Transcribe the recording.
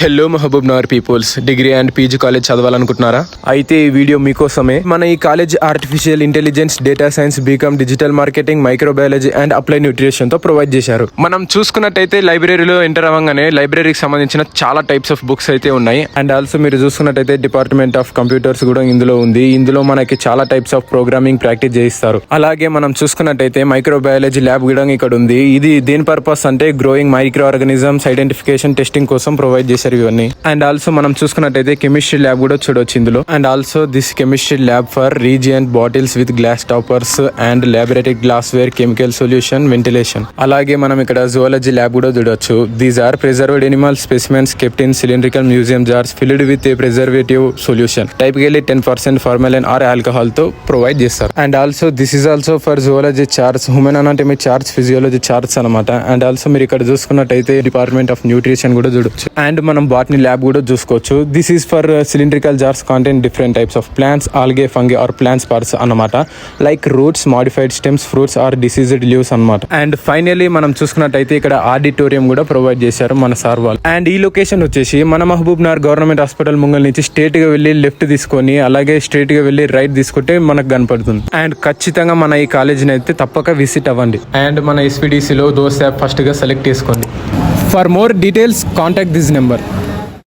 Hello Mahbubnagar peoples, degree and PG college చదవాలనుకుంటున్నారా? అయితే ఈ వీడియో మీకోసమే. మన ఈ college artificial intelligence, data science, BCom, digital marketing, microbiology and apply nutrition తో ప్రొవైడ్ చేశారు. మనం చూసుకున్నట్టయితే లైబ్రరీలో ఎంటర్ అవ్వగానే లైబ్రరీకి సంబంధించిన చాలా టైప్స్ ఆఫ్ బుక్స్ అయితే ఉన్నాయి. అండ్ ఆల్సో మీరు చూసుకున్నట్టయితే డిపార్ట్మెంట్ ఆఫ్ కంప్యూటర్స్ కూడా ఇందులో ఉంది. ఇందులో మనకి చాలా టైప్స్ ఆఫ్ ప్రోగ్రామింగ్ ప్రాక్టీస్ చేయిస్తారు. అలాగే మనం చూసుకున్నట్టయితే మైక్రోబయాలజీ ల్యాబ్ కూడా ఇక్కడ ఉంది. ఇది దేని పర్పస్ అంటే growing micro organisms identification, testing కోసం ప్రొవైడ్ చేశారు ఇవన్నీ. అండ్ ఆల్సో మనం చూసుకున్నట్టయితే కెమిస్ట్రీ ల్యాబ్ కూడా చూడొచ్చు ఇందులో. And also this chemistry lab for reagent bottles with glass toppers and laboratory glassware chemical solution ventilation. అలాగే మనం ఇక్కడ జువాలజీ ల్యాబ్ కూడా చూడొచ్చు. These are preserved animal specimens kept in cylindrical museum jars filled with a preservative solution. Typically 10% formalin or alcohol తో provide చేస్తారు. And also this is also for zoology charts, human anatomy charts, physiology charts అనమాట. And also మీరు ఇక్కడ చూసుకున్నట్టయితే department of nutrition కూడా చూడొచ్చు. And మనం botany lab కూడా చూసుకోవచ్చు. This is for cylindrical jars contain different types of plants, algae, fungi or plants parts అన్నమాట. Like roots, modified stems, fruits or diseased leaves అన్నమాట. అండ్ ఫైనల్లీ మనం చూసుకున్నట్టయితే ఇక్కడ ఆడిటోరియం కూడా ప్రొవైడ్ చేశారు మన సార్ వాళ్ళు. అండ్ ఈ లొకేషన్ వచ్చేసి మన మహబూబ్ నగర్ గవర్నమెంట్ హాస్పిటల్ ముంగల్ నుంచి స్ట్రేట్ గా వెళ్ళి లెఫ్ట్ తీసుకొని అలాగే స్ట్రేట్ గా వెళ్ళి రైట్ తీసుకుంటే మనకు కనపడుతుంది. అండ్ ఖచ్చితంగా మన ఈ కాలేజీని అయితే తప్పక విజిట్ అవ్వండి. అండ్ మన ఎస్పీడీసీలో దోస్త్ యాప్ ఫస్ట్ గా సెలెక్ట్ చేసుకోండి. For more details contact this number.